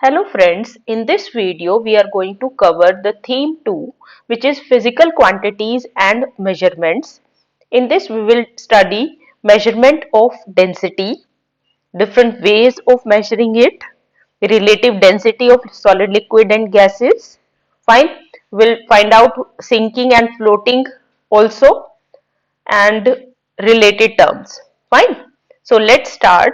Hello friends, in this video we are going to cover the theme 2, which is physical quantities and measurements. In this we will study measurement of density, different ways of measuring it, relative density of solid, liquid and gases. Fine, we'll find out sinking and floating also and related terms. Fine, so let's start.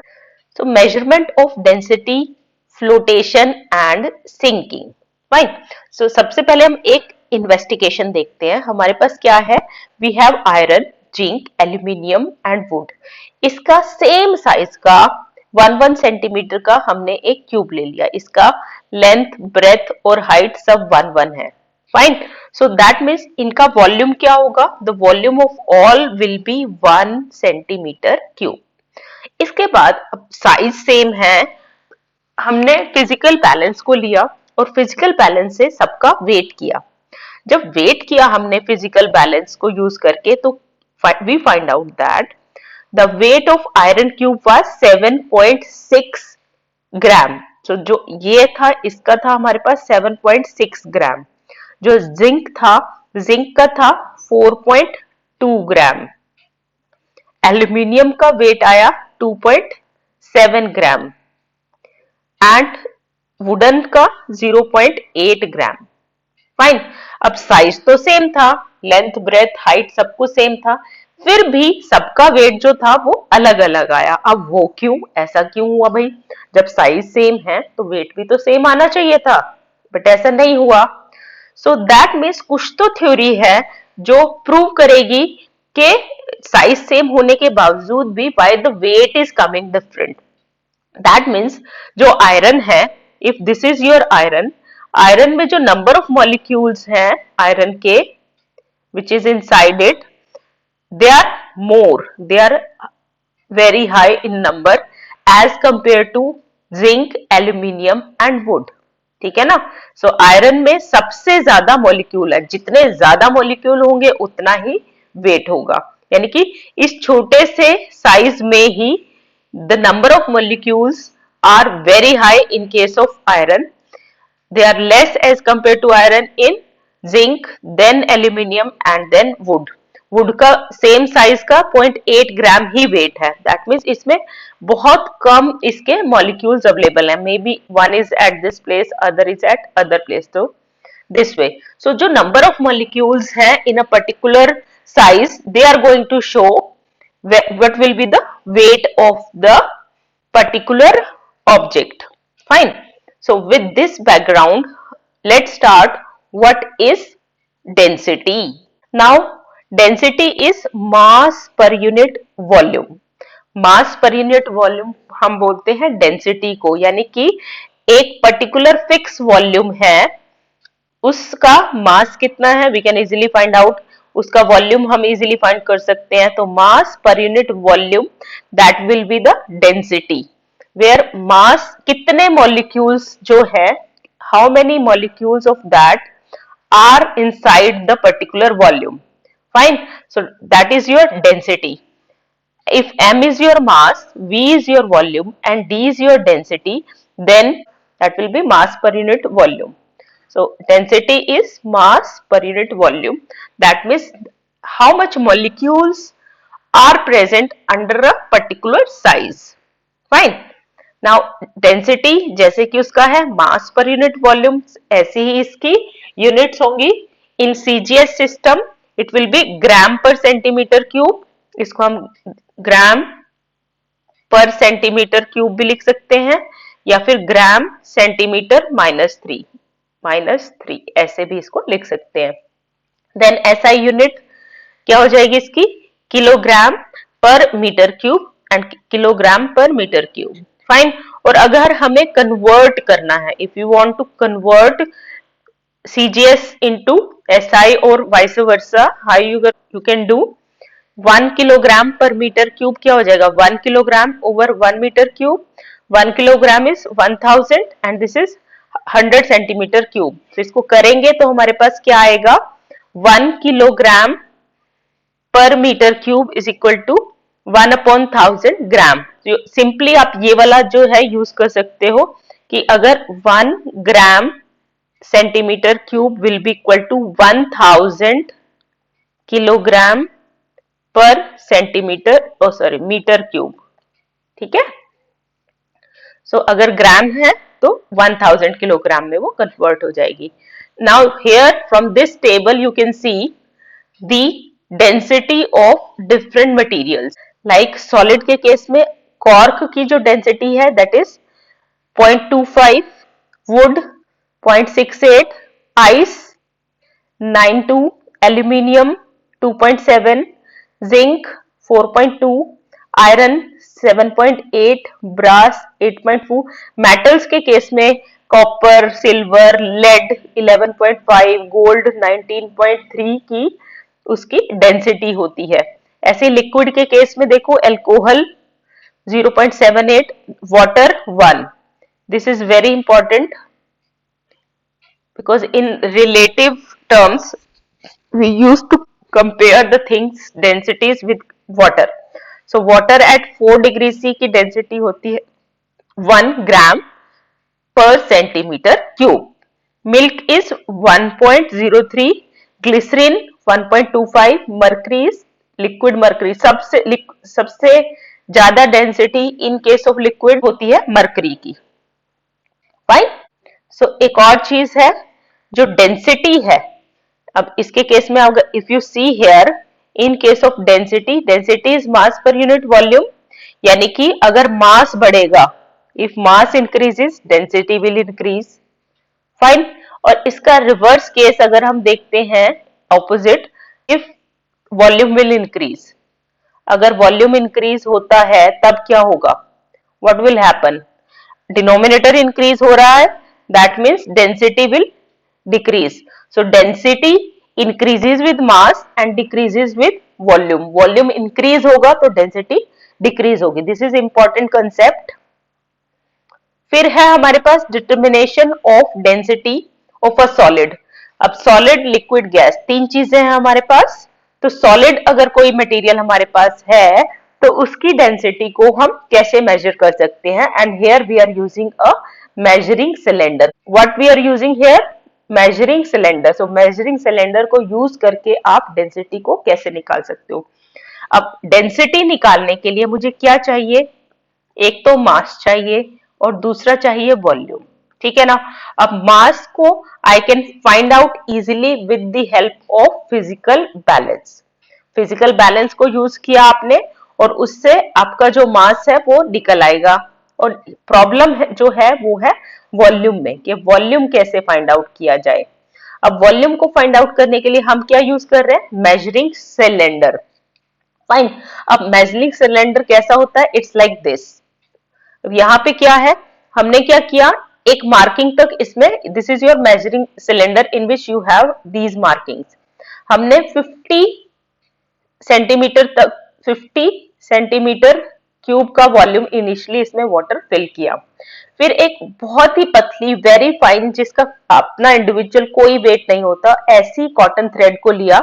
So measurement of density, flotation and sinking. Fine. So सबसे पहले हम एक investigation देखते हैं. हमारे पास क्या है? We have iron, zinc, aluminium and wood. इसका सेम साइज का 1 सेंटीमीटर का हमने एक क्यूब ले लिया. इसका लेंथ, ब्रेथ और हाइट सब 1 है. फाइन. सो दैट मीन्स इनका वॉल्यूम क्या होगा? The volume of all will be 1 centimetre cube. इसके बाद अब साइज सेम है. हमने फिजिकल बैलेंस को लिया और फिजिकल बैलेंस से सबका वेट किया. जब वेट किया हमने फिजिकल बैलेंस को यूज करके तो we find out that the weight of iron cube was 7.6 gram. तो जो ये था इसका था हमारे पास 7.6 ग्राम. जो जिंक का था 4.2 ग्राम. एल्यूमिनियम का वेट आया 2.7 ग्राम एंड वुडन का 0.8 ग्राम. फाइन. अब साइज तो सेम था, लेंथ, ब्रेथ, हाइट सब कुछ सेम था, फिर भी सबका वेट जो था वो अलग अलग आया. अब वो क्यों? ऐसा क्यों हुआ भाई? जब साइज सेम है तो वेट भी तो सेम आना चाहिए था, बट ऐसा नहीं हुआ. सो दैट मीन्स कुछ तो थ्योरी है जो प्रूव करेगी कि साइज सेम होने के बावजूद भी why the weight is coming different. That means जो आयरन है, if this is your iron, iron में जो नंबर ऑफ मॉलिक्यूल्स हैं आयरन के which is inside it, they are more, they are very high in number as compared to zinc, aluminium and wood. ठीक है ना? सो आयरन में सबसे ज्यादा मॉलिक्यूल है. जितने ज्यादा मॉलिक्यूल होंगे उतना ही वेट होगा. यानी कि इस छोटे से साइज में ही the number of molecules are very high in case of iron. They are less as compared to iron in zinc, then aluminium and then wood. Wood का सेम साइज का 0.8 ग्राम ही वेट है. That means इसमें बहुत कम इसके molecules available है. May be one is at this place, other is at other place. तो दिस वे. सो जो नंबर ऑफ मॉलिक्यूल्स है in a particular size, they are going to show what will be the weight of the particular object. Fine. So with this background, let's start. What is density? Now density is mass per unit volume. mass per unit volume हम बोलते हैं density को. यानी कि एक particular fix volume है, उसका मास कितना है we can easily find out. उसका वॉल्यूम हम इजीली फाइंड कर सकते हैं. तो mass per unit volume, that will be the density. Where mass कितने मॉलिक्यूल्स जो है, how many molecules of that are inside the particular volume. Fine. So that is your density. If m is your mass, v is your volume and d is your density, then that will be mass per unit volume. So density is mass per unit volume. That means how much molecules are present under a particular size. Fine. Now density जैसे कि उसका है mass per unit volume, ऐसी ही इसकी units होंगी. In CGS system it will be gram per centimeter cube. इसको हम ग्राम per centimetre cube भी लिख सकते हैं, या फिर ग्राम सेंटीमीटर -3 ऐसे भी इसको लिख सकते हैं. देन एसआई यूनिट क्या हो जाएगी इसकी? Kilogram per metre cube and kilogram per metre cube. Fine. और अगर हमें कन्वर्ट करना है, if you want to convert CGS into SI और vice versa, how you can do? 1 kilogram per metre cube क्या हो जाएगा? 1 kilogram over 1 metre cube. 1 kilogram is 1000 and this is 100 centimetre cube. तो इसको करेंगे तो हमारे पास क्या आएगा? 1 kilogram per metre cube is equal to 1/1000 gram. Simply आप ये वाला जो है यूज कर सकते हो कि अगर 1 gram centimetre cube will be equal to 1000 kilogram per centimetre sorry metre cube. ठीक है, सो अगर ग्राम है तो 1000 किलोग्राम में वो कन्वर्ट हो जाएगी। Now here from this table you can see the density of different materials. Like solid के केस में कॉर्क की जो डेंसिटी है that is 0.25, wood 0.68, ice 92, aluminium 2.7, zinc 4.2, iron 7.8, brass 8.4। Metals के केस में कॉपर, सिल्वर, लेड 11.5, गोल्ड 19.3 की उसकी density होती है। ऐसे लिक्विड के केस में देखो alcohol 0.78, water 1। This is very important because in relative terms we used to compare the things densities with water. So water at 4 degree C की density होती है 1 gram per centimetre cube. Milk is 1.03, glycerine 1.25, mercury liquid mercury सबसे ज्यादा density in case of liquid होती है mercury की। Fine. So एक और चीज है जो डेंसिटी है। अब इसके केस में अगर if you see here in case of density, density is mass per unit volume, यानी कि अगर मास बढ़ेगा, if mass increases density will increase. Fine. और इसका रिवर्स केस अगर हम देखते हैं opposite, if volume will increase, अगर वॉल्यूम इंक्रीज होता है तब क्या होगा, what will happen, denominator increase हो रहा है that means density will decrease. So density increases with mass and decreases with volume. Volume increase होगा तो डेंसिटी डिक्रीज होगी। This is important concept. फिर है हमारे पास determination of density of a solid. अब सॉलिड, लिक्विड, गैस, तीन चीजें हैं हमारे पास। तो सॉलिड अगर कोई मटेरियल हमारे पास है तो उसकी डेंसिटी को हम कैसे मेजर कर सकते हैं, and here we are using a measuring cylinder. What we are using here, measuring cylinder. So measuring cylinder को यूज करके आप डेंसिटी को कैसे निकाल सकते हो। अब डेंसिटी निकालने के लिए मुझे क्या चाहिए, एक तो मास चाहिए और दूसरा चाहिए वॉल्यूम। ठीक है ना। अब मास को I can find out easily with the help of physical balance. Physical balance को यूज किया आपने और उससे आपका जो मास है वो निकल आएगा। और प्रॉब्लम है जो है वो है वॉल्यूम में, कि वॉल्यूम कैसे फाइंड आउट किया जाए। अब वॉल्यूम को फाइंड आउट करने के लिए हम क्या यूज कर रहे हैं, मेजरिंग सिलेंडर। फाइन। अब मेजरिंग सिलेंडर कैसा होता है, इट्स लाइक दिस। यहाँ पे क्या है, हमने क्या किया, एक मार्किंग तक इसमें, this is your measuring cylinder in which you have these markings. हमने 50 सेंटीमीटर तक, 50 सेंटीमीटर क्यूब का वॉल्यूम इनिशियली इसमें वाटर फिल किया। फिर एक बहुत ही पतली, वेरी फाइन, जिसका अपना इंडिविजुअल कोई वेट नहीं होता, ऐसी कॉटन थ्रेड को लिया।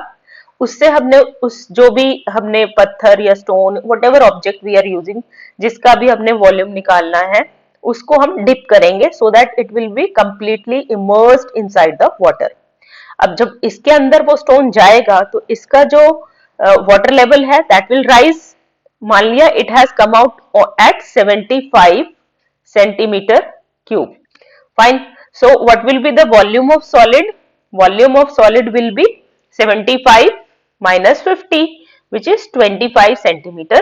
उससे हमने उस जो भी हमने पत्थर या stone, whatever object we are using, जिसका भी हमने वॉल्यूम निकालना है, उसको हम डिप करेंगे so that it will be completely immersed inside the water. अब जब इसके अंदर वो स्टोन जाएगा तो इसका जो वाटर लेवल है दैट विल राइज। मान लिया it has come out at 75 centimetre cube. Fine. So what will be the volume of solid, volume of solid will be 75 minus 50 which is 25 centimeter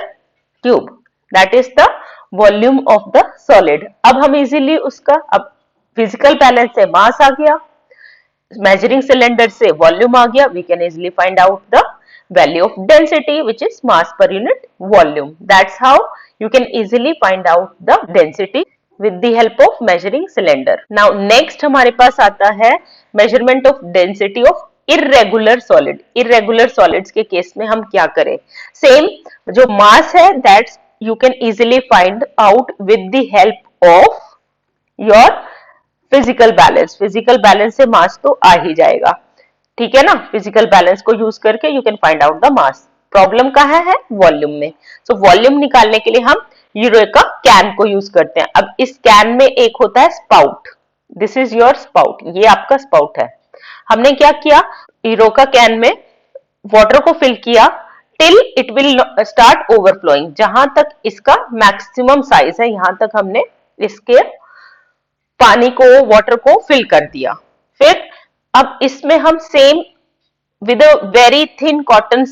cube. That is the volume of the solid. अब हम easily उसका, अब physical balance से मास आ गया, measuring cylinder से volume आ गया, we can easily find out the value of density which is mass per unit volume. That's how you can easily find out the density with the help of measuring cylinder. Now next हमारे पास आता है measurement of density of irregular solid. Irregular solids के case में हम क्या करें, same जो मास है that you can easily find out with the help of your physical balance. Physical balance से मास तो आ ही जाएगा। ठीक है ना, फिजिकल बैलेंस को यूज करके you can find out the mass. Problem कहाँ है? वॉल्यूम में। सो वॉल्यूम निकालने के लिए हम यूरेका कैन को यूज करते हैं। अब इस कैन में एक होता है spout, this is your spout, ये आपका स्पाउट है। हमने क्या किया, यूरेका कैन में वाटर को फिल किया till it will start overflowing, जहां तक इसका मैक्सिमम साइज है यहां तक हमने इसके पानी को, वाटर को फिल कर दिया। फिर अब इसमें हम same with a very thin cotton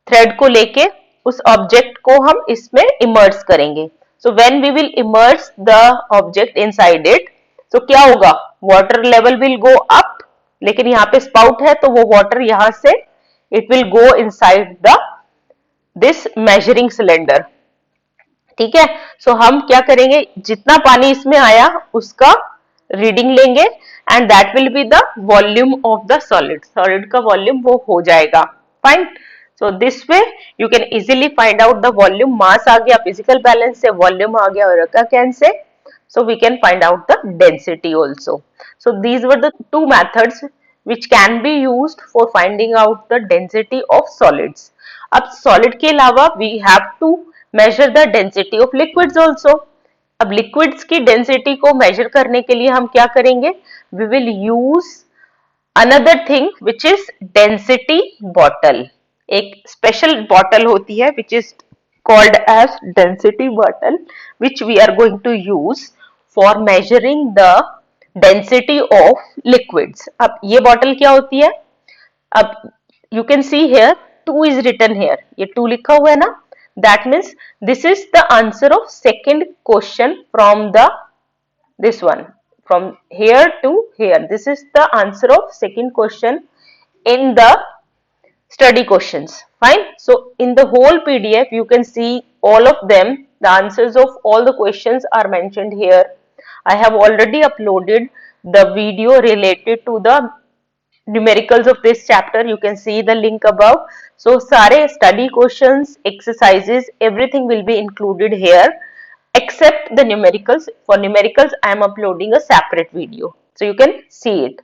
thread को लेके उस ऑब्जेक्ट को हम इसमें इमर्स करेंगे। So when we will immerse the object inside it, तो क्या होगा, water level will go up, लेकिन यहाँ पे स्पाउट है तो वो वाटर यहां से it will go inside the this measuring cylinder. ठीक है, सो हम क्या करेंगे, जितना पानी इसमें आया उसका रीडिंग लेंगे and that will be the volume of the solid, solid का वॉल्यूम वो हो जाएगा। Fine, so this way you can easily find out the volume. Mass आ गया फिजिकल बैलेंस से, वॉल्यूम आ गया यूरेका कैन से, so we can find out the density also. So these were the two methods which can be used for finding out the density of solids. अब solid के अलावा we have to measure the density of liquids also. अब liquids की density को measure करने के लिए हम क्या करेंगे, we will use another thing which is density bottle. एक special bottle होती है which is called as density bottle, which we are going to use for measuring the density of liquids. अब ये bottle क्या होती है, अब you can see here 2 is written here, ये 2 लिखा हुआ है ना, that means this is the answer of second question from the this one, from here to here, this is the answer of second question in the study questions. Fine, so in the whole PDF you can see all of them, the answers of all the questions are mentioned here. I have already uploaded the video related to the numericals of this chapter, you can see the link above. So सारे study questions, exercises, everything will be included here except the numericals. For numericals I am uploading a separate video, so you can see it.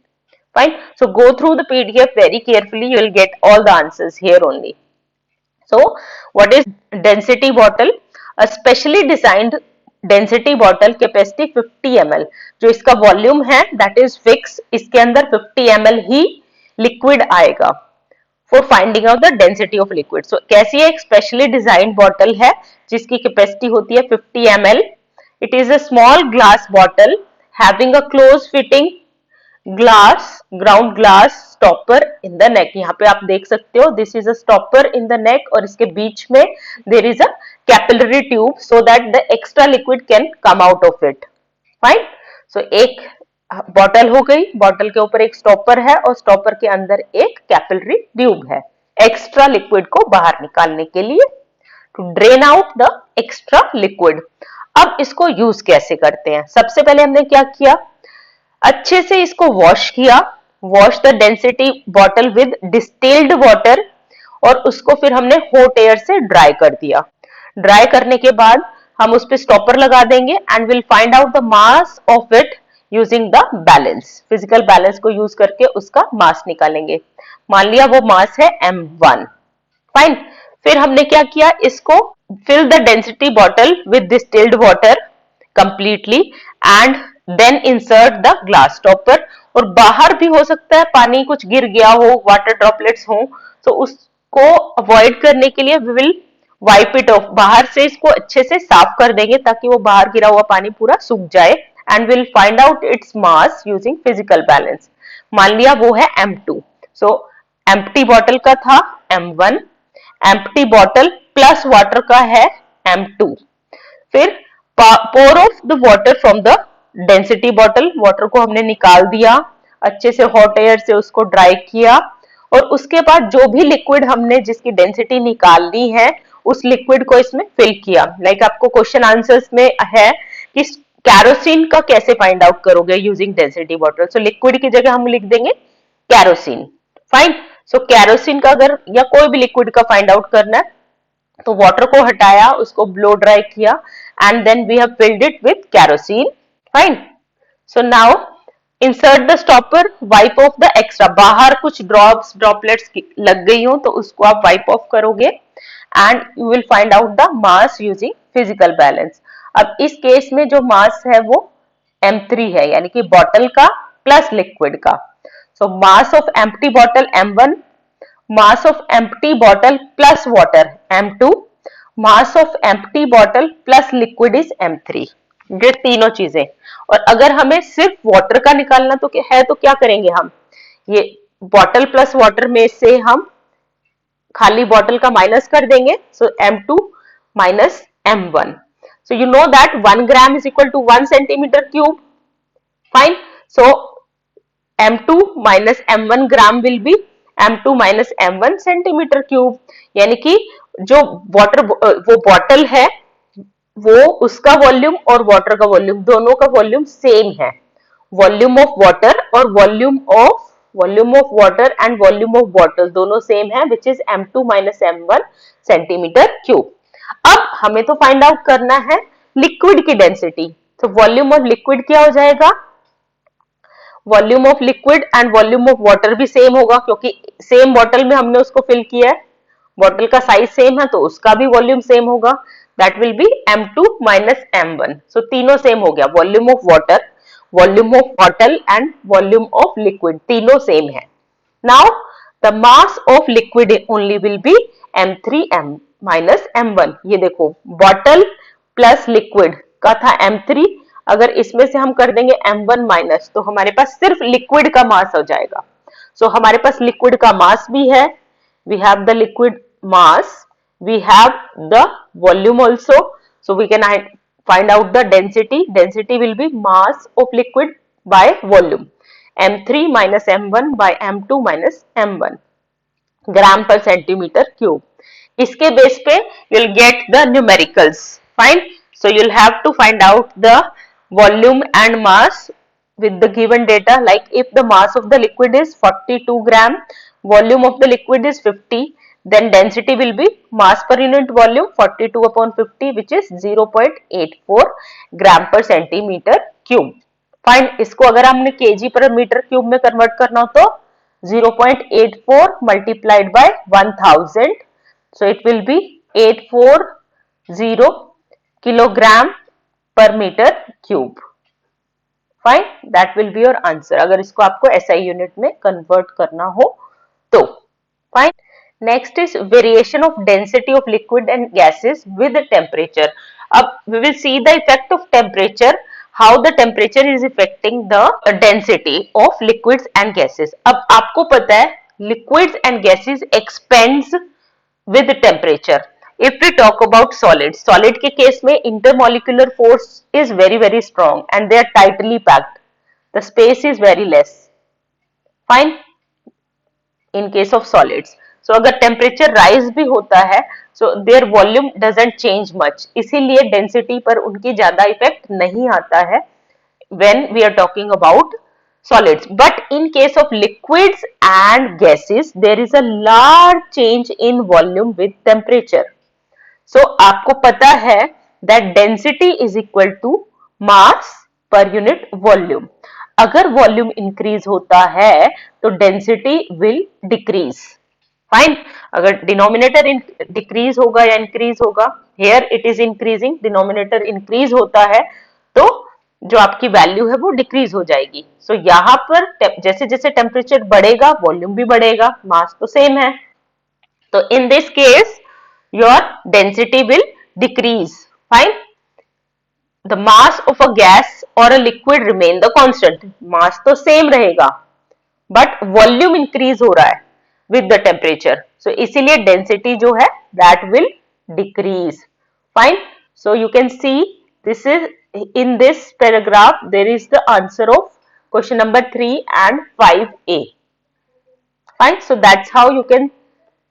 Fine, so go through the PDF very carefully, you will get all the answers here only. So what is density bottle? A specially designed density bottle, capacity 50 ml, जो इसका volume है that is fixed, इसके अंदर 50 ml ही liquid आएगा for finding out the density of liquid. So कैसी है, एक specially designed bottle है जिसकी कैपेसिटी होती है 50 ml. It is a small glass bottle having a close fitting glass, ground glass stopper in the neck. यहाँ पे आप देख सकते हो this is a stopper in the neck और इसके बीच में there is a capillary tube so that the extra liquid can come out of it. Fine, so एक बॉटल हो गई, बॉटल के ऊपर एक स्टॉपर है और स्टॉपर के अंदर एक कैपिलरी ट्यूब है एक्स्ट्रा लिक्विड को बाहर निकालने के लिए, to drain out the extra liquid. अब इसको यूज कैसे करते हैं, सबसे पहले हमने क्या किया, अच्छे से इसको वॉश किया, wash the density bottle with distilled water और उसको फिर हमने हॉट एयर से ड्राई कर दिया। ड्राई करने के बाद हम उस पर स्टॉपर लगा देंगे and will find out the mass of it using the balance, physical balance को यूज करके उसका मास निकालेंगे। मान लिया वो मास है m1। फाइन, फिर हमने क्या किया, इसको fill the density bottle with distilled water completely and then insert the glass stopper. और बाहर भी हो सकता है पानी कुछ गिर गया हो, वाटर ड्रॉपलेट्स हो, तो उसको अवॉइड करने के लिए we will wipe it off, बाहर से इसको अच्छे से साफ कर देंगे ताकि वो बाहर गिरा हुआ पानी पूरा सूख जाए and will find out its mass using physical balance. मान लिया वो है m2, सो एम्प्टी बॉटल का था m1, empty bottle plus water का है m2। फिर pour of the water from the density bottle, water को हमने निकाल दिया, अच्छे से हॉट एयर से उसको ड्राई किया और उसके बाद जो भी लिक्विड हमने जिसकी डेंसिटी निकालनी है उस लिक्विड को इसमें फिल किया। लाइक आपको क्वेश्चन आंसर्स में है कि कैरोसिन का कैसे फाइंड आउट करोगे using density bottle, so liquid की जगह हम लिख देंगे कैरोसिन। फाइन, सो कैरोसिन का अगर या कोई भी लिक्विड का फाइंड आउट करना है तो वाटर को हटाया, उसको ब्लो ड्राई किया and then we have filled it with kerosene. Fine, so now insert the stopper, wipe off the extra, बाहर कुछ ड्रॉप्स ड्रॉपलेट्स लग गई हो तो उसको आप वाइप ऑफ करोगे and you will find out the mass using physical balance. अब इस केस में जो मास है वो M3 है, यानी कि बॉटल का प्लस लिक्विड का. So mass of empty bottle M1, mass of empty bottle plus water M2, mass of empty bottle plus liquid is M3. ये तीनों चीजें. और अगर हमें सिर्फ वाटर का निकालना तो है तो क्या करेंगे हम, ये बॉटल प्लस वाटर में से हम खाली बॉटल का माइनस कर देंगे. सो M2 minus M1. So you know that 1 gram is equal to 1 centimeter cube. Fine. So M2 minus M1 gram will be M2 minus M1 centimeter cube. यानी कि जो वाटर वो बॉटल है वो उसका वॉल्यूम और वाटर का वॉल्यूम दोनों का वॉल्यूम सेम है. वॉल्यूम ऑफ वाटर और volume of water and volume of bottle दोनों सेम है, which is M2 minus M1 centimetre cube. अब हमें तो फाइंड आउट करना है लिक्विड की डेंसिटी. तो वॉल्यूम ऑफ लिक्विड क्या हो जाएगा, volume of liquid and volume of water भी सेम होगा क्योंकि सेम बॉटल में हमने उसको फिल किया है, बॉटल का साइज सेम है तो उसका भी वॉल्यूम सेम होगा. That will B M2 minus M1. सो तीनों सेम हो गया, volume of water, volume of bottle and volume of liquid तीनों सेम है. Now the mass of liquid only will be M3 minus M1. ये देखो bottle plus liquid का था M3, अगर इसमें से हम कर देंगे M1 माइनस तो हमारे पास सिर्फ लिक्विड का मास हो जाएगा. सो हमारे पास लिक्विड का मास भी है, we have the liquid mass, we have the volume also, so we can find out the density. Density will be mass of liquid by volume, M3 minus M1 by M2 minus M1 gram per centimeter cube. इसके base पे you'll get the numericals. Fine. So you'll have to find out the volume and mass with the given data. Like if the mass of the liquid is 42 gram, volume of the liquid is 50, then density will be mass per unit volume 42 upon 50, which is 0.84 gram per centimeter cube. Fine. इसको अगर हमने kg per meter cube में convert करना हो तो 0.84 multiplied by 1000, so it will be 840 kilogram per meter cube. Fine. That will be your answer अगर इसको आपको SI यूनिट में कन्वर्ट करना हो तो. Fine. Next is variation of density of liquid and gases with the temperature. अब we will see the effect of temperature, how the temperature is affecting the density of liquids and gases. अब आपको पता है liquids and gases expands with temperature. If we talk about solids, solid के case में intermolecular force is very strong and they are tightly packed. The space is very less. Fine. In case of solids. So अगर temperature rise भी होता है so there volume doesn't change much, इसीलिए density पर उनकी ज्यादा effect नहीं आता है when we are talking about solids. But in case of liquids and gases there is a large change in volume with temperature. So आपको पता है that density is equal to mass per unit volume. अगर volume increase होता है तो density will decrease. Fine. अगर denominator decrease होगा या इंक्रीज होगा, here it is increasing, denominator increase होता है तो जो आपकी वैल्यू है वो डिक्रीज हो जाएगी. सो यहाँ पर जैसे जैसे टेम्परेचर बढ़ेगा वॉल्यूम भी बढ़ेगा, मास तो सेम है. तो in this case your density will decrease. Fine. The mass of a gas और a liquid remain the constant. Mass तो सेम रहेगा बट वॉल्यूम इंक्रीज हो रहा है with the temperature, so इसीलिए density जो है that will decrease. Fine. So you can see this is in this paragraph there is the answer of question number 3 and 5A. Fine. So that's how you can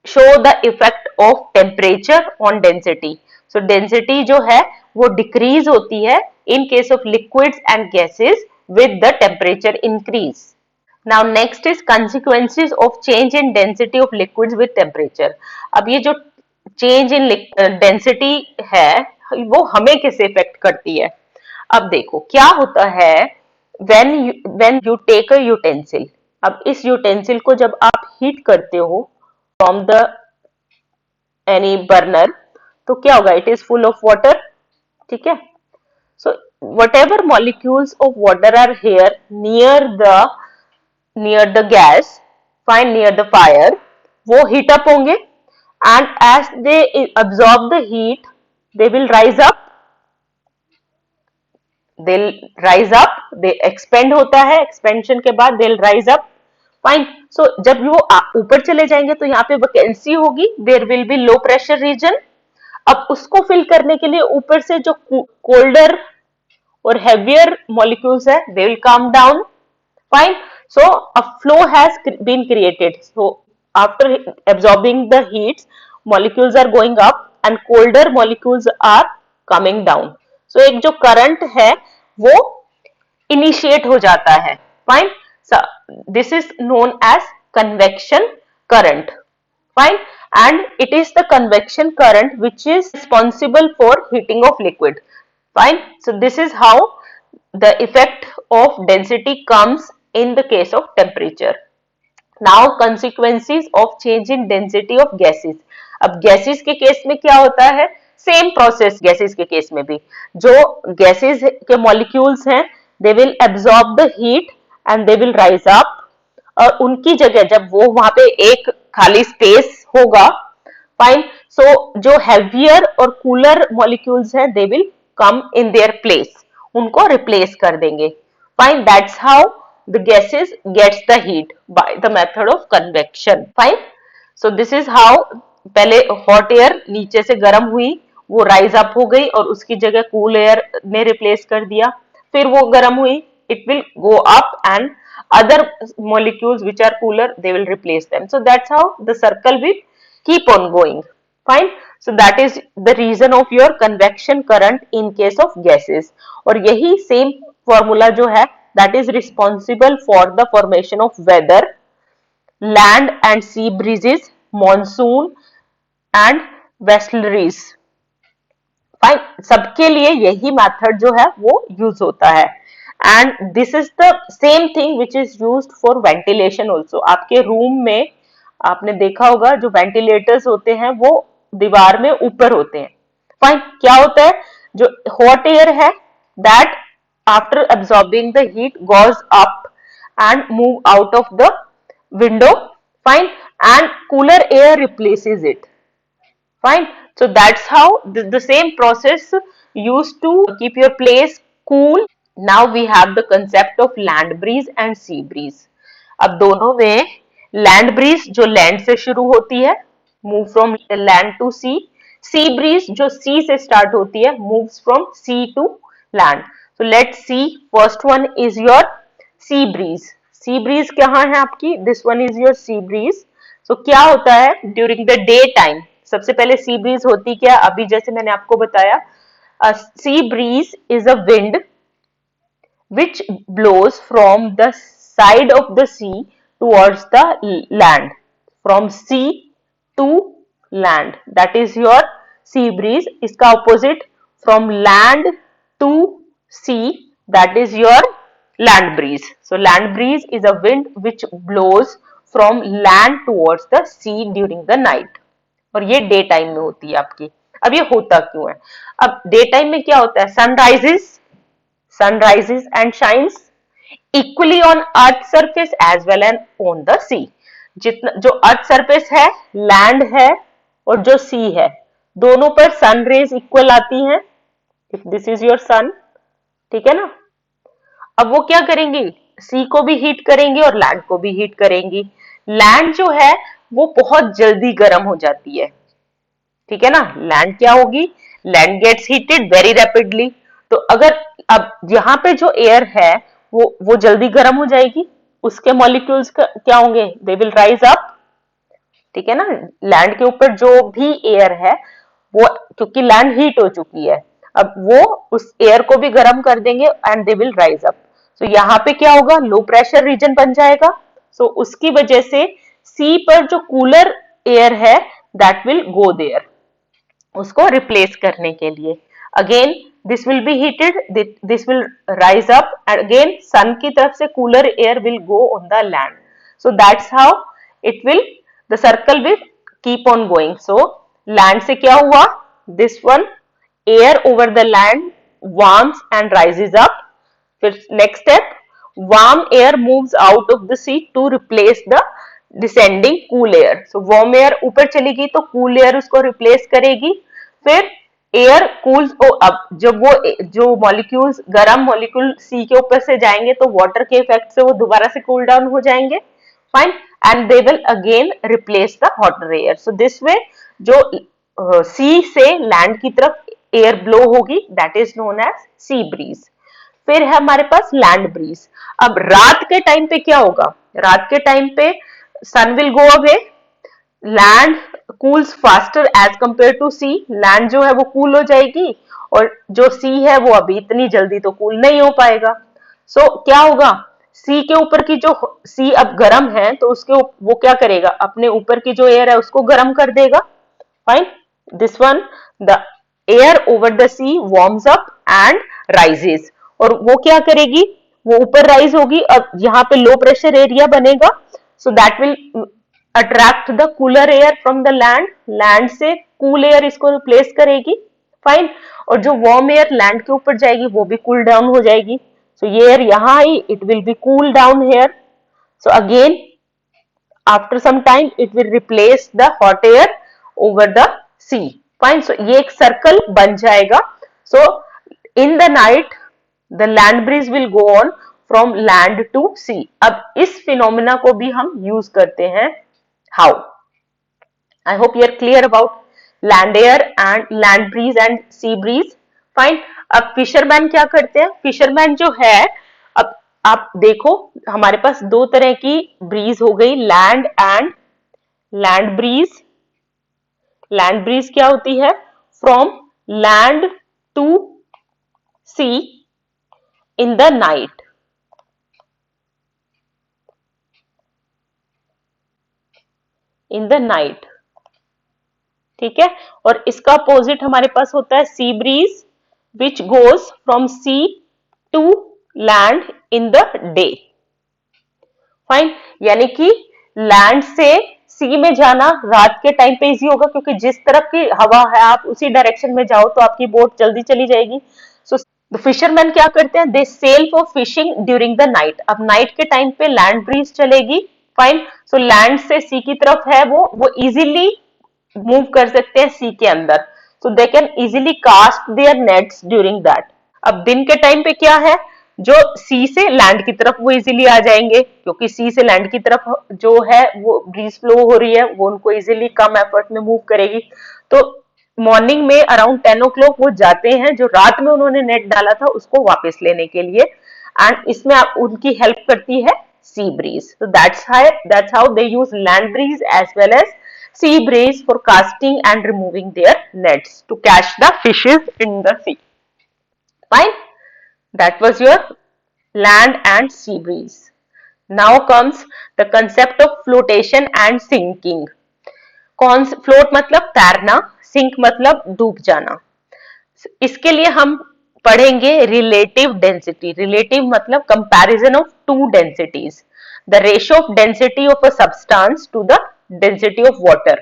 show the effect of temperature on density. So density जो है वो decrease होती है in case of liquids and gases with the temperature increase. Now next is consequences of change in density of liquids with temperature. अब ये जो change in density है वो हमें कैसे इफेक्ट करती है. अब देखो क्या होता है when you take a utensil. अब इस utensil को जब आप हीट करते हो from the एनी बर्नर, तो क्या होगा, it is full of water, ठीक है। सो whatever molecules of water are here near the gas, fine, near the fire, वो heat up होंगे, and as they absorb the heat they will rise up, they'll rise up, they expand होता है, expansion के बाद they'll rise up, fine। so जब वो ऊपर चले जाएंगे तो यहाँ पे वैकेंसी होगी, there will be low pressure region। अब उसको फिल करने के लिए ऊपर से जो colder और heavier molecules है, they will come down, fine। so a flow has been created, so after absorbing the heat molecules are going up and colder molecules are coming down, so एक जो current है वो initiate हो जाता है, fine। so this is known as convection current, fine, and it is the convection current which is responsible for heating of liquid, fine। so this is how the effect of density comes in the case of temperature। now consequences of change in density of gases। अब gases के case में क्या होता है, same process gases के case में भी, जो gases के molecules हैं they will absorb the heat and they will rise up, और उनकी जगह जब वो वहां पे एक खाली स्पेस होगा, फाइन, सो जो heavier और cooler molecules हैं they will come in their place, उनको रिप्लेस कर देंगे, fine. That's how the gases gets the heat by the method of convection, fine। so this is how पहले hot air नीचे से गर्म हुई, वो rise up हो गई और उसकी जगह cool air ने replace कर दिया, फिर वो गर्म हुई, it will go up and other molecules which are cooler they will replace them, so that's how the circle will keep on going, fine। so that is the reason of your convection current in case of gases, और यही same formula जो है that is responsible for the formation of weather, land and sea breezes, monsoon and westerlies, fine. सबके लिए यही method जो है वो यूज होता है, and this is the same thing which is used for ventilation also. आपके रूम में आपने देखा होगा जो वेंटिलेटर्स होते हैं वो दीवार में ऊपर होते हैं, फाइन। क्या होता है, जो हॉट एयर है that after absorbing the heat goes up and move out of the window, fine, and cooler air replaces it, fine। so that's how the same process used to keep your place cool। now we have the concept of land breeze and sea breeze। अब दोनों में land breeze जो land से शुरू होती है, move from land to sea, sea breeze जो sea से start होती है, moves from sea to land। so let's see, first one is your sea breeze। sea breeze कहाँ है आपकी, this one is your sea breeze। so क्या होता है during the day time, सबसे पहले sea breeze होती क्या, अभी जैसे मैंने आपको बताया, sea breeze is a wind which blows from the side of the sea towards the land, from sea to land, that is your sea breeze। इसका opposite from land to sea, that is your land breeze। so land breeze is a wind which blows from land towards the sea during the night, और ये day time में होती है आपकी। अब ये होता क्यों है, अब डे टाइम में क्या होता है, sun rises and shines equally on earth surface as well as on the sea। जितना जो अर्थ सरफेस है, लैंड है और जो सी है, दोनों पर सन रेज इक्वल आती हैं। If this is your son, ठीक है ना। अब वो क्या करेंगी, सी को भी हीट करेंगी और लैंड को भी हीट करेंगी। लैंड जो है वो बहुत जल्दी गर्म हो जाती है, ठीक है ना। लैंड क्या होगी, land gets heated very rapidly. तो अगर अब यहाँ पे जो एयर है वो जल्दी गर्म हो जाएगी, उसके मॉलिक्यूल्स क्या होंगे, दे विल राइज अप, ठीक है ना। लैंड के ऊपर जो भी एयर है वो, क्योंकि लैंड हीट हो चुकी है, अब वो उस एयर को भी गर्म कर देंगे and they will rise up. तो यहाँ पे क्या होगा, लो प्रेशर रीजन बन जाएगा। सो उसकी वजह से सी पर जो कूलर एयर है दैट विल गो देयर, उसको रिप्लेस करने के लिए। Again this will be heated, this will rise up, and again sun की तरफ से cooler air will go on the land. So that's how it will, the circle will keep on going। so land से क्या हुआ, this one, air over the land warms and rises up. फिर next step, warm air moves out of the sea to replace the descending cool air. So warm air ऊपर चलेगी तो cool air उसको replace करेगी. फिर air cools, अब जब वो जो मॉलिक्यूल्स, गर्म मॉलिक्यूल सी के ऊपर से जाएंगे तो वाटर के इफेक्ट से वो दोबारा से कूल डाउन हो जाएंगे. Fine, and they will again replace the hotter air. So this way जो सी से लैंड की तरफ एयर ब्लो होगी, that is known as sea breeze. फिर है हमारे पास लैंड ब्रीज. अब रात के टाइम पे क्या होगा, रात के टाइम पे sun will go away, land cools faster as compare to sea. Land जो है वो कूल हो जाएगी और जो सी है वो अभी इतनी जल्दी तो कूल नहीं हो पाएगा. सो क्या होगा, सी के ऊपर की जो, सी अब गर्म है तो उसके वो क्या करेगा, अपने ऊपर की जो एयर है उसको गर्म कर देगा. Fine, this one, the air over the sea warms up and rises. और वो क्या करेगी, वो ऊपर राइज होगी. अब यहाँ पे लो प्रेशर एरिया बनेगा, so that will attract the cooler air from the land. Land से कूल एयर इसको रिप्लेस करेगी. फाइन, और जो वार्म एयर लैंड के ऊपर जाएगी वो भी कूल डाउन हो जाएगी. सो ये एयर यहाँ आई, it will be cool down here. So again after some time it will replace the hot air over the sea. Fine, so ये एक सर्कल बन जाएगा. So in the night the land breeze will go on from land to sea. अब इस phenomena को भी हम use करते हैं. How? I hope you are clear about land air and land breeze and sea breeze. Fine. अब fisherman क्या करते हैं, फिशरमैन जो है, अब आप देखो हमारे पास दो तरह की ब्रीज हो गई, land and land breeze. Land breeze क्या होती है, from land to sea in the night. In the night, ठीक है. और इसका अपोजिट हमारे पास होता है sea breeze, which goes from sea to land in the day. Fine, यानी कि लैंड से सी में जाना रात के टाइम पे इजी होगा, क्योंकि जिस तरफ की हवा है आप उसी डायरेक्शन में जाओ तो आपकी बोट जल्दी चली जाएगी. सो फिशरमैन क्या करते हैं, they sell for fishing during the night. अब नाइट के टाइम पे लैंड ब्रीज चलेगी. फाइन, सो लैंड से सी की तरफ है वो इजीली मूव कर सकते हैं सी के अंदर. So they can easily cast their nets during that. अब दिन के टाइम पे क्या है, जो सी से लैंड की तरफ वो इजीली आ जाएंगे, क्योंकि सी से लैंड की तरफ जो है वो ब्रीज फ्लो हो रही है, वो उनको इजीली कम एफर्ट में मूव करेगी. तो मॉर्निंग में अराउंड 10 o'clock वो जाते हैं, जो रात में उन्होंने नेट डाला था उसको वापस लेने के लिए. एंड इसमें उनकी हेल्प करती है सी ब्रीज. तो that's how they use land breeze as well as sea breeze for casting and removing their nets to catch the fishes in the sea. Fine, that was your land and sea breeze. Now comes the concept of flotation and sinking. Float मतलब तैरना, sink मतलब डूब जाना. इसके लिए हम पढ़ेंगे relative density. Relative मतलब comparison of two densities. The ratio of density of a substance to the density of water.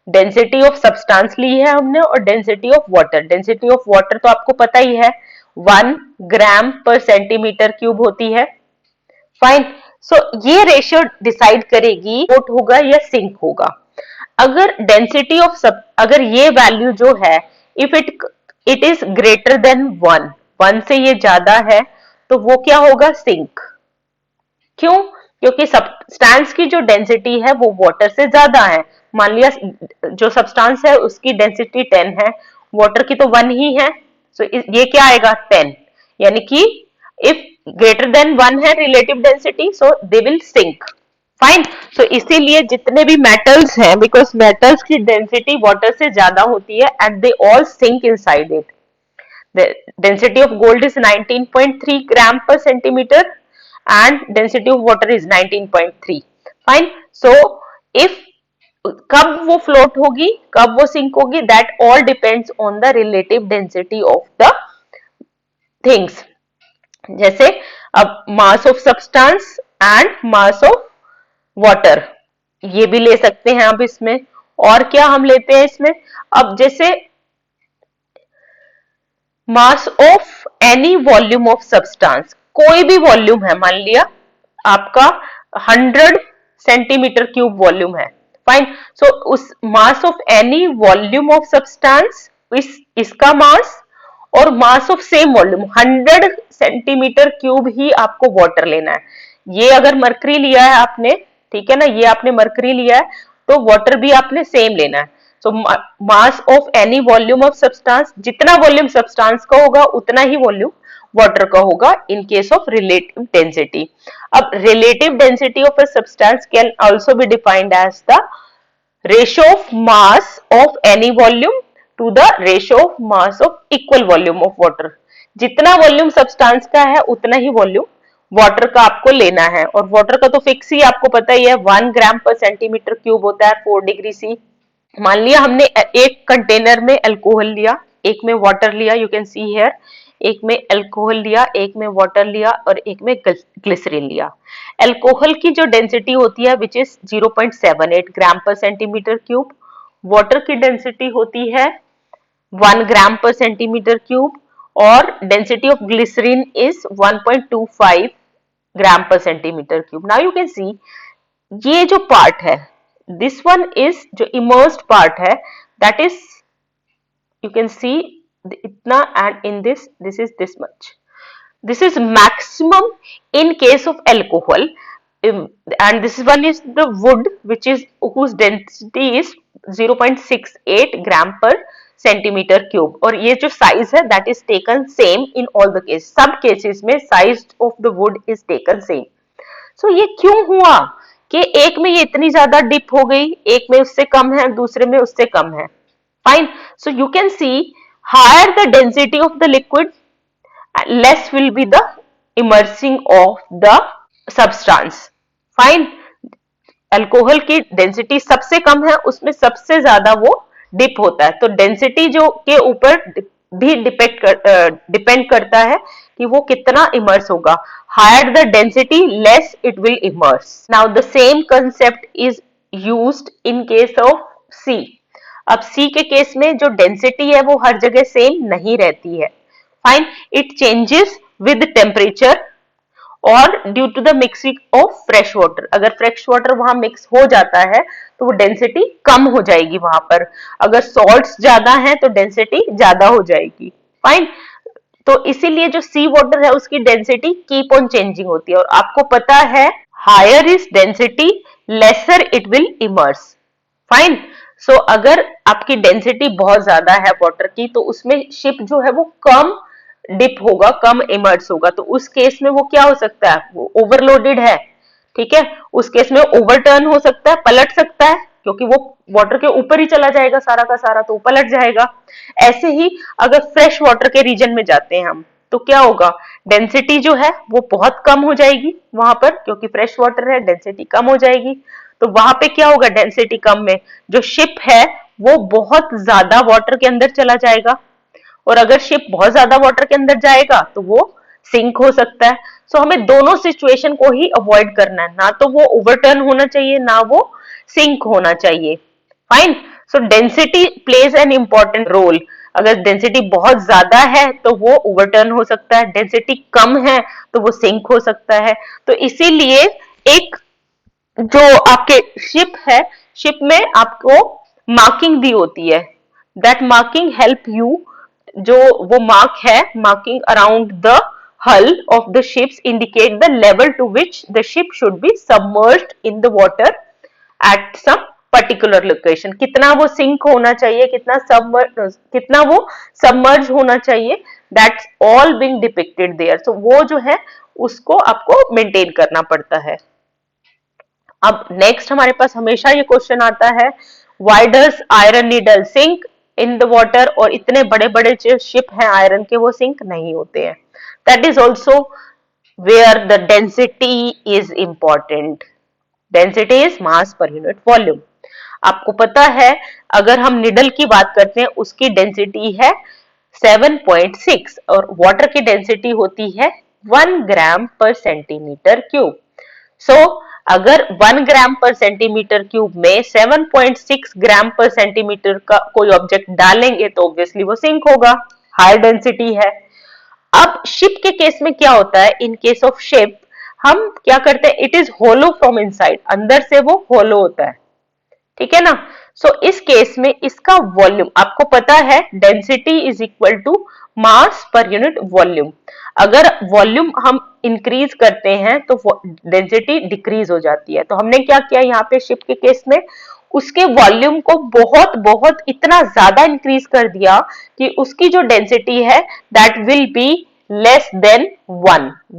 Density of substance ली है हमने और density of water. Density of water तो आपको पता ही है, 1 ग्राम पर सेंटीमीटर क्यूब होती है. फाइन, सो ये रेशियो डिसाइड करेगी फ्लोट होगा या सिंक होगा. अगर डेंसिटी ऑफ अगर ये वैल्यू जो है, if it is greater than 1 से ये ज्यादा है, तो वो क्या होगा, सिंक. क्यों? क्योंकि सब्सटेंस की जो डेंसिटी है वो वाटर से ज्यादा है. मान लिया जो सब्सटेंस है उसकी डेंसिटी 10 है, वाटर की तो 1 ही है. सो ये क्या आएगा, 10. यानी कि इफ ग्रेटर देन 1 है relative density, so they will sink. Fine, so इसीलिए जितने भी मेटल्स हैं, बिकॉज मेटल्स की डेंसिटी वाटर से ज्यादा होती है and they all sink inside it. The density of gold is 19.3 gram per centimeter and density of water is 19.3. Fine. So if कब वो फ्लोट होगी, कब वो सिंक होगी, that all depends on the relative density of the things. जैसे अब mass of substance and mass of water, ये भी ले सकते हैं आप इसमें. और क्या हम लेते हैं इसमें, अब जैसे mass of any volume of substance, कोई भी वॉल्यूम है, मान लिया आपका 100 सेंटीमीटर क्यूब वॉल्यूम है, फाइन। सो उस mass of any volume of substance, इसका मास और mass of same volume 100 centimetre cube ही आपको वाटर लेना है। ये अगर मरकरी लिया है आपने, ठीक है ना, ये आपने मरकरी लिया है, तो वाटर भी आपने सेम लेना है। So mass of any volume of substance, जितना वॉल्यूम सब्सटेंस का होगा उतना ही वॉल्यूम वाटर का होगा in case of relative density. अब relative density of a substance can also be defined as the ratio of mass of any volume to the ratio of mass of equal volume of water. जितना volume substance का है उतना ही volume water का आपको लेना है, और वाटर का तो फिक्स ही आपको पता ही है, 1 ग्राम पर सेंटीमीटर क्यूब होता है 4 डिग्री सी। मान लिया हमने एक कंटेनर में अल्कोहल लिया, एक में वाटर लिया, यू कैन सी हियर, एक में अल्कोहल लिया, एक में वाटर लिया और एक में ग्लिसरीन लिया। अल्कोहल की जो डेंसिटी होती है which is 0.78 gram per centimetre cube, water की डेंसिटी होती है 1 ग्राम पर सेंटीमीटर क्यूब, और density of glycerine is 1.25 gram per centimetre cube. Now you can सी ये जो पार्ट है, this one is जो immersed part है, that is you can see इतना, and in this is this much, this is maximum in case of alcohol, and this one is the wood which is whose density is 0.68 gram per centimetre cube, और ये जो size है that is taken same in all the case, सब cases में size of the wood is taken same. सो ये क्यों हुआ कि एक में ये इतनी ज्यादा डिप हो गई, एक में उससे कम है, दूसरे में उससे कम है, fine. So you can see higher the density of the liquid less will be the immersing of the substance, fine. Alcohol की डेंसिटी सबसे कम है, उसमें सबसे ज्यादा वो डिप होता है, तो डेंसिटी जो के ऊपर भी डिपेंड करता है कि वो कितना इमर्स होगा। Higher the density less it will immerse. Now the same concept is used in case of sea. अब सी के केस में जो डेंसिटी है वो हर जगह सेम नहीं रहती है, fine, it changes with temperature और due to the mixing of fresh water. अगर फ्रेश वाटर वहां मिक्स हो जाता है तो वो डेंसिटी कम हो जाएगी वहां पर, अगर सॉल्ट्स ज्यादा है तो डेंसिटी ज्यादा हो जाएगी, फाइन। तो इसीलिए जो सी वाटर है उसकी डेंसिटी कीप ऑन चेंजिंग होती है, और आपको पता है higher is density lesser it will immerse, fine. So अगर आपकी डेंसिटी बहुत ज्यादा है वाटर की तो उसमें शिप जो है वो कम डिप होगा, कम इमर्स होगा, तो उस केस में वो क्या हो सकता है, वो ओवरलोडेड है, ठीक है, उस केस में ओवरटर्न हो सकता है, पलट सकता है, क्योंकि वो वाटर के ऊपर ही चला जाएगा सारा का सारा, तो पलट जाएगा। ऐसे ही अगर फ्रेश वाटर के रीजन में जाते हैं हम तो क्या होगा, डेंसिटी जो है वो बहुत कम हो जाएगी वहां पर, क्योंकि फ्रेश वाटर है, डेंसिटी कम हो जाएगी, तो वहां पे क्या होगा, डेंसिटी कम में जो शिप है वो बहुत ज्यादा वाटर के अंदर चला जाएगा, और अगर शिप बहुत ज्यादा वाटर के अंदर जाएगा तो वो सिंक हो सकता है। सो हमें दोनों सिचुएशन को ही अवॉइड करना है, ना तो वो ओवरटर्न होना चाहिए ना वो सिंक होना चाहिए, fine. So density plays an important role. अगर डेंसिटी बहुत ज्यादा है तो वो ओवरटर्न हो सकता है, डेंसिटी कम है तो वो सिंक हो सकता है। तो इसीलिए एक जो आपके शिप है, शिप में आपको मार्किंग दी होती है, दैट मार्किंग हेल्प यू, जो वो मार्क है, marking around the hull of the ships indicate the level to which the ship should be submerged in the water at some particular location। कितना वो sink होना चाहिए, कितना वो सबमर्ज होना चाहिए, that's all being depicted there। so वो जो है उसको आपको मेंटेन करना पड़ता है। अब नेक्स्ट हमारे पास हमेशा ये क्वेश्चन आता है, why does iron needle sink in the water, और इतने बड़े बड़े जो शिप हैं आयरन के वो सिंक नहीं होते हैं। That is also where the density is important. Density is mass per unit volume. आपको पता है अगर हम निडल की बात करते हैं उसकी डेंसिटी है 7.6 और वाटर की डेंसिटी होती है 1 ग्राम पर सेंटीमीटर क्यूब। सो अगर 1 ग्राम पर सेंटीमीटर क्यूब में 7.6 ग्राम पर सेंटीमीटर का कोई ऑब्जेक्ट डालेंगे तो ऑब्वियसली वो सिंक होगा, हाई डेंसिटी है। अब शिप के केस में क्या होता है, इन केस ऑफ शिप हम क्या करते हैं, it is hollow from inside, अंदर से वो होलो होता है, ठीक है ना। सो इस केस में इसका वॉल्यूम आपको पता है, density is equal to mass per unit volume. अगर वॉल्यूम हम इंक्रीज करते हैं तो डेंसिटी डिक्रीज हो जाती है। तो हमने क्या किया यहाँ पे शिप के केस में, उसके वॉल्यूम को बहुत बहुत इतना ज्यादा इंक्रीज कर दिया कि उसकी जो डेंसिटी है that will be less than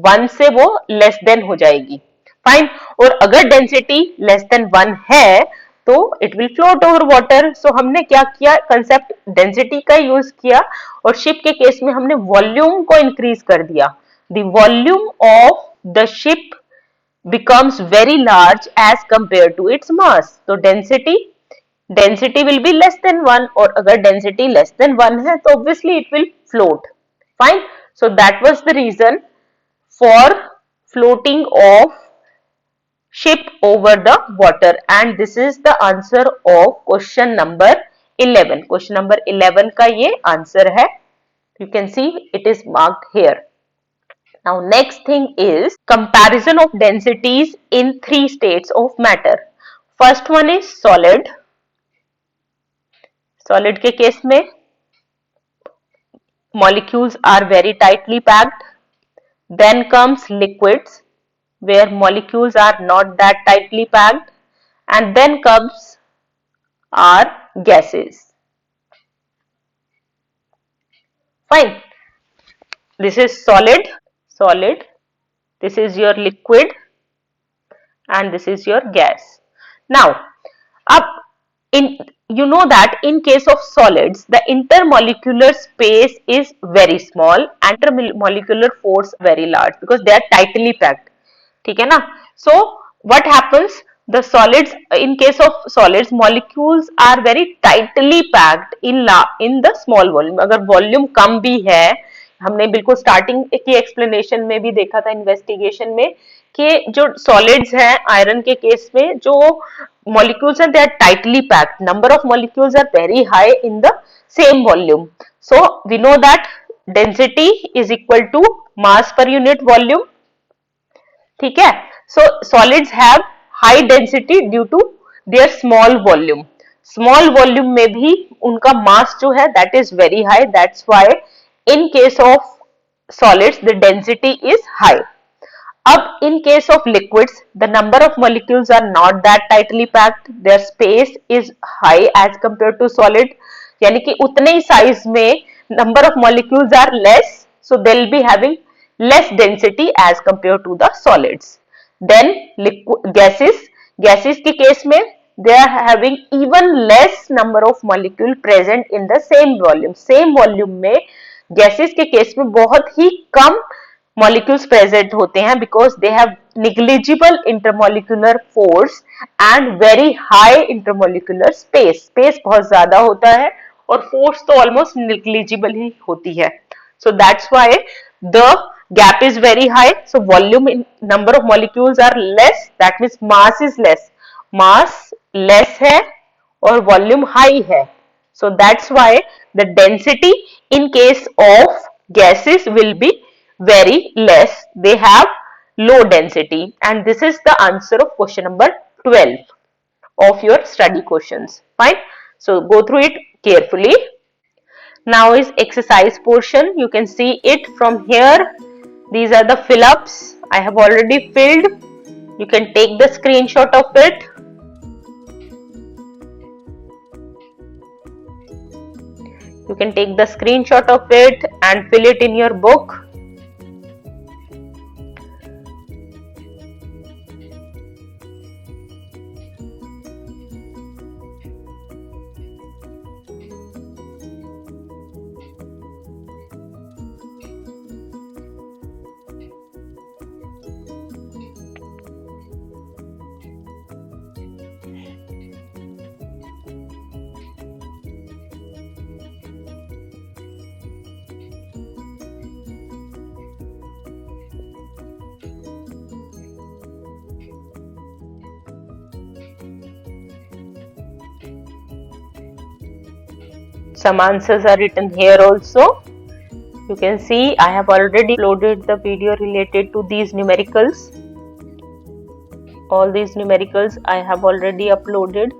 1 से वो लेस देन हो जाएगी, फाइन। और अगर डेंसिटी लेस देन 1 है तो it will float over water. So हमने क्या किया, कंसेप्ट डेंसिटी का यूज किया, और शिप के केस में हमने वॉल्यूम को इंक्रीज कर दिया। The volume of the ship becomes very large as compared to its mass. तो density will be less than 1, और अगर density less than 1 है तो obviously it will float. Fine. So that was the reason for floating of ship over the water, and this is the answer of question number 11. Question number 11 का ये answer है. You can see it is marked here. Now next thing is comparison of densities in 3 states of matter. First one is solid. Solid के case में molecules are very tightly packed. Then comes liquids where molecules are not that tightly packed, and then comes are gases. Fine. This is solid. This is your liquid, and this is your gas. Now, up in you know that in case of solids, the intermolecular space is very small and intermolecular force very large because they are tightly packed. ठीक है ना. So what happens, the solids, in case of solids, molecules are very tightly packed in the small volume. अगर volume कम भी है, हमने बिल्कुल starting की explanation में भी देखा था इन्वेस्टिगेशन में कि जो सॉलिड्स हैं आयरन के केस में, जो molecules हैं, they are tightly packed. Number of molecules are very high in the same volume. So we know that density is equal to mass per unit volume. ठीक है. So solids have high density due to their small volume. Small volume में भी उनका mass जो है that is very high. That's why in case of solids the density is high. अब in case of liquids, the number of molecules are not that tightly packed. Their space is high as compared to solid. यानी कि उतने ही size में number of molecules are less, so they'll be having less density as compared to the solids. Then gases के case में they are having even less number of molecule present in the same volume. Same volume में gases के case में बहुत ही कम molecules present होते हैं because they have negligible intermolecular force and very high intermolecular space. Space बहुत ज्यादा होता है और force तो almost negligible ही होती है. So that's why the gap is very high. So volume in number of molecules are less. That means mass is less. Mass less है और volume high है. So that's why the density in case of gases will be very less. They have low density, and this is the answer of question number 12 of your study questions. Fine. So go through it carefully. Now is exercise portion. You can see it from here. These are the fill-ups I have already filled. You can take the screenshot of it. You can take the screenshot of it and fill it in your book. Some answers are written here also. You can see I have already uploaded the video related to these numericals. All these numericals I have already uploaded.